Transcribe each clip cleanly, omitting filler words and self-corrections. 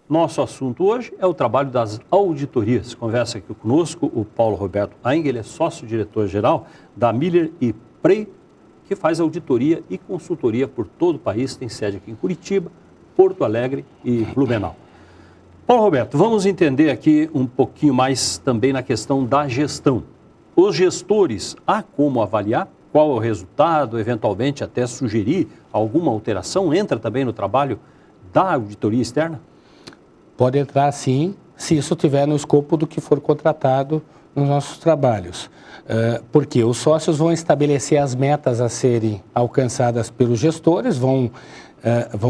Nosso assunto hoje é o trabalho das auditorias. Conversa aqui conosco o Paulo Roberto Aing, ele é sócio-diretor-geral da Miller e Prey, que faz auditoria e consultoria por todo o país, tem sede aqui em Curitiba, Porto Alegre e Blumenau. Paulo Roberto, vamos entender aqui um pouquinho mais também na questão da gestão. Os gestores, há como avaliar qual é o resultado, eventualmente até sugerir alguma alteração? Entra também no trabalho da auditoria externa? Pode entrar sim, se isso estiver no escopo do que for contratado nos nossos trabalhos. Porque os sócios vão estabelecer as metas a serem alcançadas pelos gestores, vão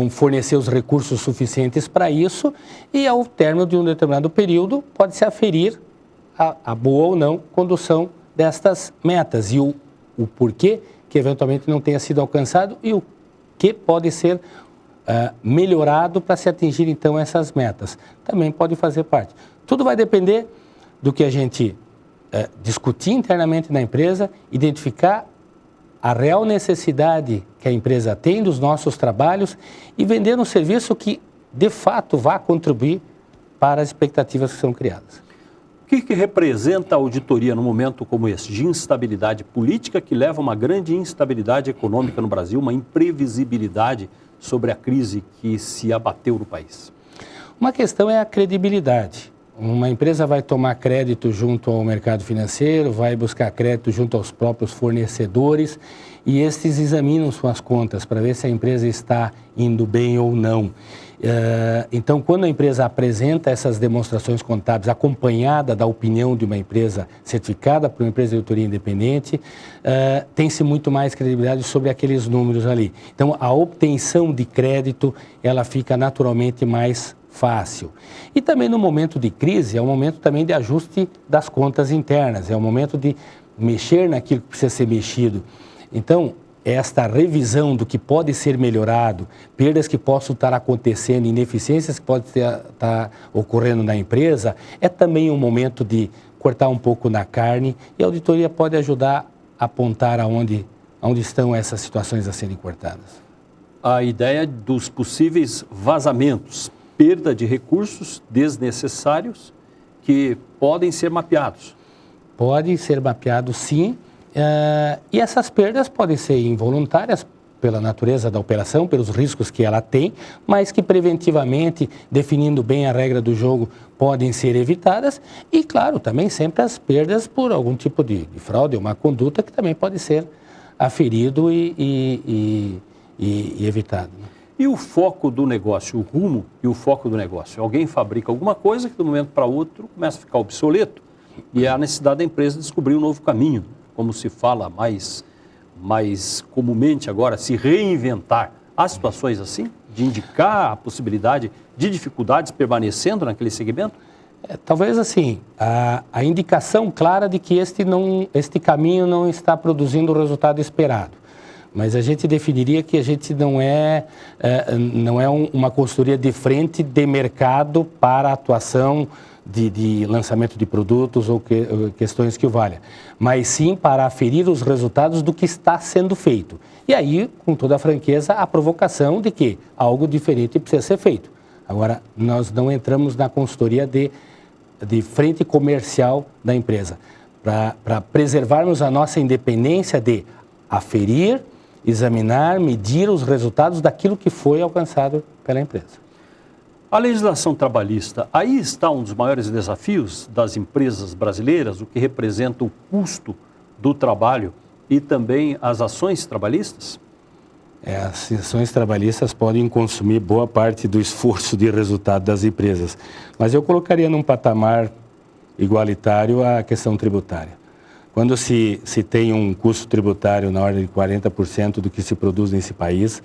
fornecer os recursos suficientes para isso e, ao término de um determinado período, pode-se aferir a boa ou não condução destas metas e o porquê que eventualmente não tenha sido alcançado e o que pode ser melhorado para se atingir, então, essas metas. Também pode fazer parte. Tudo vai depender do que a gente discutir internamente na empresa, identificar a real necessidade que a empresa tem dos nossos trabalhos e vender um serviço que, de fato, vá contribuir para as expectativas que são criadas. O que representa a auditoria num momento como esse, de instabilidade política que leva a uma grande instabilidade econômica no Brasil, uma imprevisibilidade sobre a crise que se abateu no país? Uma questão é a credibilidade. Uma empresa vai tomar crédito junto ao mercado financeiro, vai buscar crédito junto aos próprios fornecedores e estes examinam suas contas para ver se a empresa está indo bem ou não. Então, quando a empresa apresenta essas demonstrações contábeis acompanhada da opinião de uma empresa certificada por uma empresa de auditoria independente, tem-se muito mais credibilidade sobre aqueles números ali. Então, a obtenção de crédito, ela fica naturalmente mais fácil. E também no momento de crise, é um momento também de ajuste das contas internas, é um momento de mexer naquilo que precisa ser mexido. Então, esta revisão do que pode ser melhorado, perdas que possam estar acontecendo, ineficiências que podem estar ocorrendo na empresa, é também um momento de cortar um pouco na carne e a auditoria pode ajudar a apontar aonde estão essas situações a serem cortadas. A ideia dos possíveis vazamentos, perda de recursos desnecessários que podem ser mapeados. Podem ser mapeados, sim. E essas perdas podem ser involuntárias pela natureza da operação, pelos riscos que ela tem, mas que preventivamente, definindo bem a regra do jogo, podem ser evitadas. E, claro, também sempre as perdas por algum tipo de fraude, uma conduta que também pode ser aferido e evitado. E o foco do negócio, o rumo e o foco do negócio? Alguém fabrica alguma coisa que de um momento para outro começa a ficar obsoleto e a necessidade da empresa descobrir um novo caminho, como se fala mais comumente agora, se reinventar. Há situações assim, de indicar a possibilidade de dificuldades permanecendo naquele segmento? Talvez assim, a indicação clara de que este caminho não está produzindo o resultado esperado. Mas a gente definiria que a gente não é uma consultoria de frente de mercado para a atuação de lançamento de produtos ou questões que o valha, mas sim para aferir os resultados do que está sendo feito. E aí, com toda a franqueza, a provocação de que algo diferente precisa ser feito. Agora, nós não entramos na consultoria de frente comercial da empresa, para preservarmos a nossa independência de aferir, examinar, medir os resultados daquilo que foi alcançado pela empresa. A legislação trabalhista, aí está um dos maiores desafios das empresas brasileiras, o que representa o custo do trabalho e também as ações trabalhistas? As ações trabalhistas podem consumir boa parte do esforço de resultado das empresas, mas eu colocaria num patamar igualitário a questão tributária. Quando se tem um custo tributário na ordem de 40% do que se produz nesse país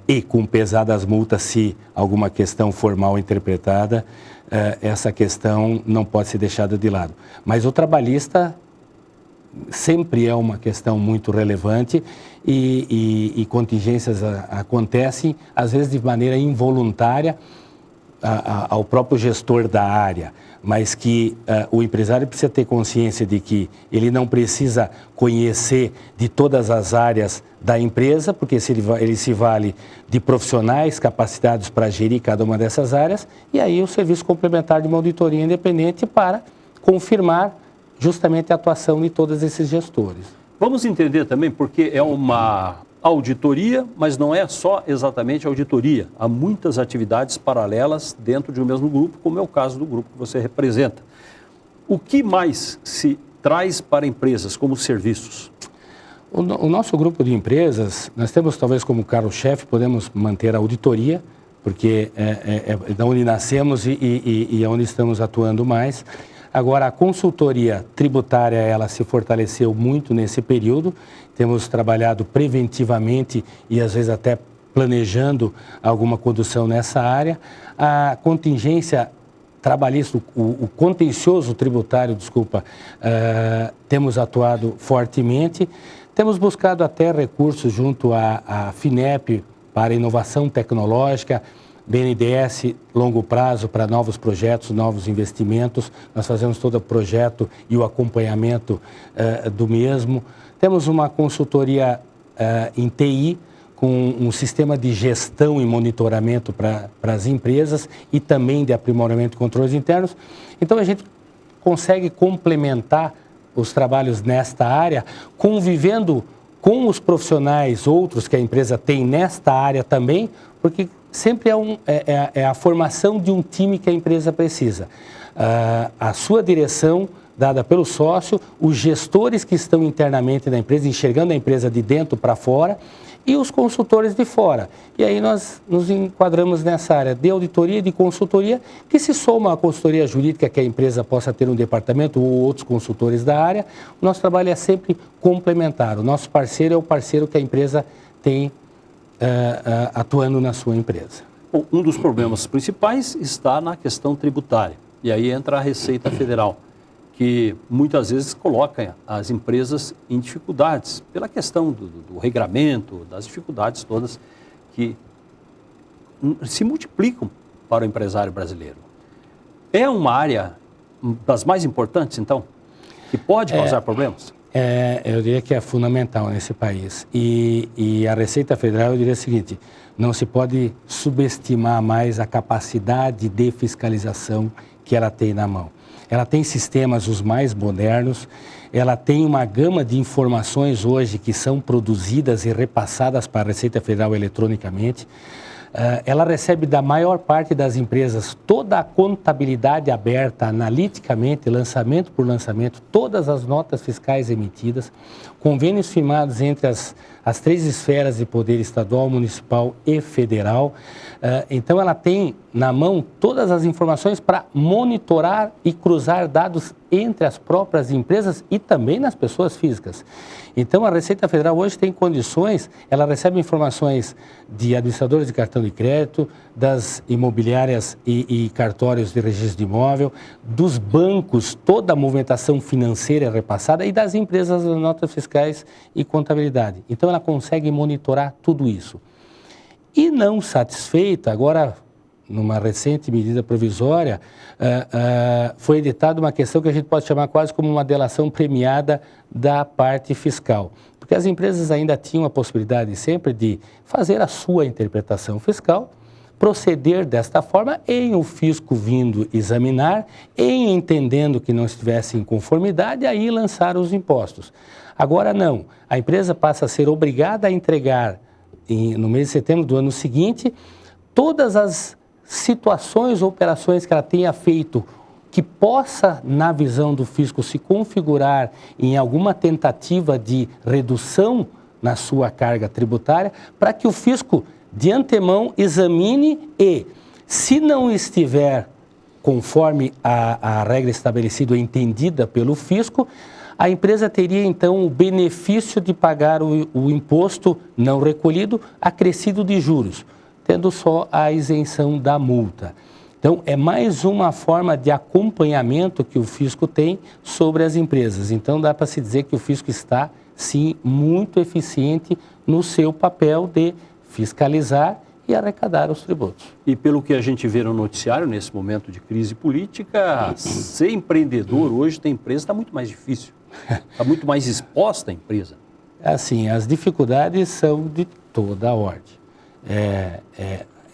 e com pesadas multas se alguma questão formal interpretada, essa questão não pode ser deixada de lado. Mas o trabalhista sempre é uma questão muito relevante e contingências acontecem, às vezes de maneira involuntária, ao próprio gestor da área, mas que o empresário precisa ter consciência de que ele não precisa conhecer de todas as áreas da empresa, porque ele se vale de profissionais capacitados para gerir cada uma dessas áreas, e aí o serviço complementar de uma auditoria independente para confirmar justamente a atuação de todos esses gestores. Vamos entender também porque é uma auditoria, mas não é só exatamente auditoria. Há muitas atividades paralelas dentro de um mesmo grupo, como é o caso do grupo que você representa. O que mais se traz para empresas como serviços? O nosso grupo de empresas, nós temos talvez como carro-chefe, podemos manter a auditoria, porque é da onde nascemos e é onde estamos atuando mais. Agora, a consultoria tributária, ela se fortaleceu muito nesse período. Temos trabalhado preventivamente e, às vezes, até planejando alguma condução nessa área. A contingência trabalhista, o contencioso tributário, temos atuado fortemente. Temos buscado até recursos junto à FINEP para inovação tecnológica, BNDES, longo prazo para novos projetos, novos investimentos. Nós fazemos todo o projeto e o acompanhamento do mesmo. Temos uma consultoria em TI, com um sistema de gestão e monitoramento para as empresas e também de aprimoramento de controles internos. Então, a gente consegue complementar os trabalhos nesta área, convivendo com os profissionais outros que a empresa tem nesta área também, porque sempre é a formação de um time que a empresa precisa. A sua direção, dada pelo sócio, os gestores que estão internamente na empresa, enxergando a empresa de dentro para fora, e os consultores de fora. E aí nós nos enquadramos nessa área de auditoria e de consultoria, que se soma à consultoria jurídica que a empresa possa ter um departamento ou outros consultores da área. O nosso trabalho é sempre complementar. O nosso parceiro é o parceiro que a empresa tem atuando na sua empresa. Bom, um dos problemas principais está na questão tributária. E aí entra a Receita Federal, que muitas vezes coloca as empresas em dificuldades pela questão do regramento, das dificuldades todas que se multiplicam para o empresário brasileiro. É uma área das mais importantes, então, que pode causar problemas? Eu diria que é fundamental nesse país. E a Receita Federal, eu diria o seguinte, não se pode subestimar mais a capacidade de fiscalização que ela tem na mão. Ela tem sistemas os mais modernos, ela tem uma gama de informações hoje que são produzidas e repassadas para a Receita Federal eletronicamente. Ela recebe da maior parte das empresas toda a contabilidade aberta, analiticamente, lançamento por lançamento, todas as notas fiscais emitidas, convênios firmados entre as três esferas de poder estadual, municipal e federal. Então, ela tem na mão todas as informações para monitorar e cruzar dados entre as próprias empresas e também nas pessoas físicas. Então, a Receita Federal hoje tem condições, ela recebe informações de administradores de cartão de crédito, das imobiliárias e cartórios de registro de imóvel, dos bancos, toda a movimentação financeira é repassada e das empresas das notas fiscais e contabilidade. Então, ela consegue monitorar tudo isso. E não satisfeita, agora, numa recente medida provisória, foi editada uma questão que a gente pode chamar quase como uma delação premiada da parte fiscal. Porque as empresas ainda tinham a possibilidade sempre de fazer a sua interpretação fiscal, proceder desta forma, em o fisco vindo examinar, em entendendo que não estivesse em conformidade, aí lançar os impostos. Agora não, a empresa passa a ser obrigada a entregar, no mês de setembro do ano seguinte, todas as situações ou operações que ela tenha feito que possa, na visão do fisco, se configurar em alguma tentativa de redução na sua carga tributária, para que o fisco, de antemão, examine e, se não estiver conforme a regra estabelecida ou entendida pelo fisco, a empresa teria, então, o benefício de pagar o imposto não recolhido acrescido de juros, tendo só a isenção da multa. Então, é mais uma forma de acompanhamento que o fisco tem sobre as empresas. Então, dá para se dizer que o fisco está, sim, muito eficiente no seu papel de fiscalizar e arrecadar os tributos. E pelo que a gente vê no noticiário, nesse momento de crise política, ser empreendedor hoje tem empresa está muito mais difícil, está muito mais exposta a empresa. Assim, as dificuldades são de toda a ordem.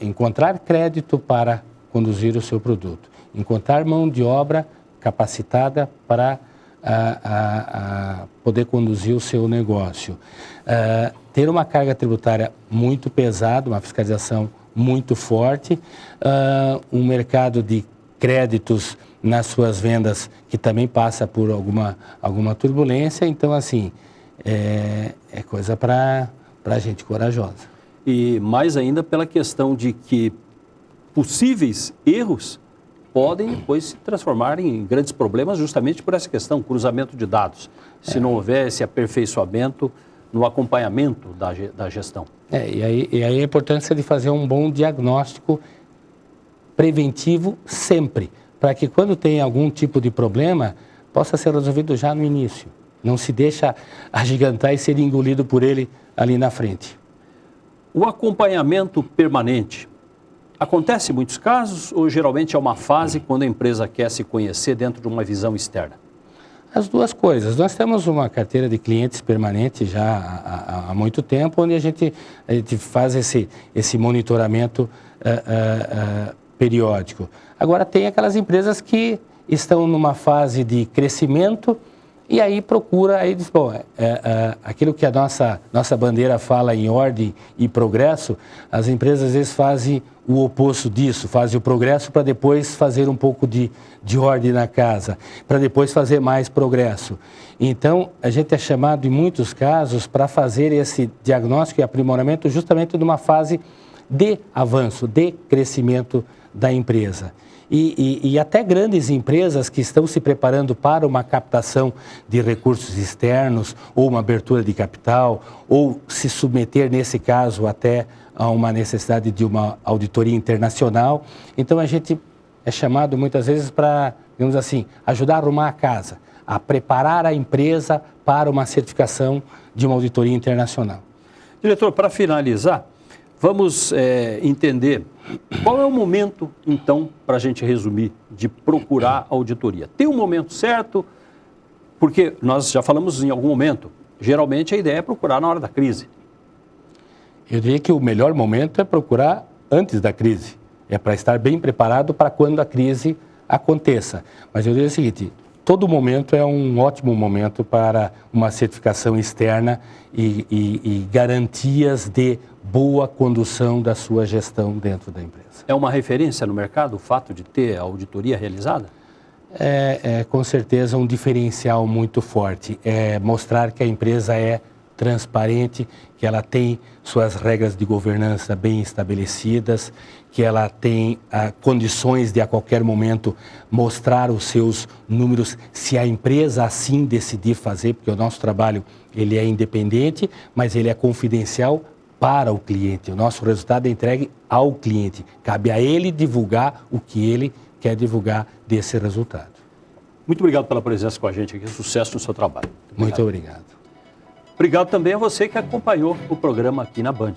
Encontrar crédito para conduzir o seu produto, encontrar mão de obra capacitada para poder conduzir o seu negócio, ter uma carga tributária muito pesada, uma fiscalização muito forte, um mercado de créditos nas suas vendas que também passa por alguma turbulência. Então, assim, é coisa para gente corajosa. E mais ainda pela questão de que possíveis erros podem depois se transformar em grandes problemas justamente por essa questão, cruzamento de dados. Se não houver esse aperfeiçoamento no acompanhamento da gestão. E aí a importância de fazer um bom diagnóstico preventivo sempre, para que quando tem algum tipo de problema, possa ser resolvido já no início. Não se deixa agigantar e ser engolido por ele ali na frente. O acompanhamento permanente acontece em muitos casos ou geralmente é uma fase quando a empresa quer se conhecer dentro de uma visão externa? As duas coisas. Nós temos uma carteira de clientes permanente já há muito tempo, onde a gente faz esse monitoramento periódico. Agora, tem aquelas empresas que estão numa fase de crescimento e aí procura, aí diz, bom, aquilo que a nossa bandeira fala em ordem e progresso, as empresas às vezes fazem o oposto disso, fazem o progresso para depois fazer um pouco de ordem na casa, para depois fazer mais progresso. Então, a gente é chamado em muitos casos para fazer esse diagnóstico e aprimoramento justamente numa fase de avanço, de crescimento da empresa. E até grandes empresas que estão se preparando para uma captação de recursos externos ou uma abertura de capital ou se submeter, nesse caso, até a uma necessidade de uma auditoria internacional. Então, a gente é chamado muitas vezes para, digamos assim, ajudar a arrumar a casa, a preparar a empresa para uma certificação de uma auditoria internacional. Diretor, para finalizar, vamos entender qual é o momento, então, para a gente resumir, de procurar auditoria. Tem um momento certo, porque nós já falamos em algum momento, geralmente a ideia é procurar na hora da crise. Eu diria que o melhor momento é procurar antes da crise, é para estar bem preparado para quando a crise aconteça. Mas eu diria o seguinte, todo momento é um ótimo momento para uma certificação externa e garantias de boa condução da sua gestão dentro da empresa. É uma referência no mercado o fato de ter a auditoria realizada? É com certeza um diferencial muito forte. É mostrar que a empresa é transparente, que ela tem suas regras de governança bem estabelecidas, que ela tem condições de a qualquer momento mostrar os seus números, se a empresa assim decidir fazer, porque o nosso trabalho ele é independente, mas ele é confidencial para o cliente. O nosso resultado é entregue ao cliente. Cabe a ele divulgar o que ele quer divulgar desse resultado. Muito obrigado pela presença com a gente aqui. Sucesso no seu trabalho. Muito obrigado. Obrigado também a você que acompanhou o programa aqui na Band.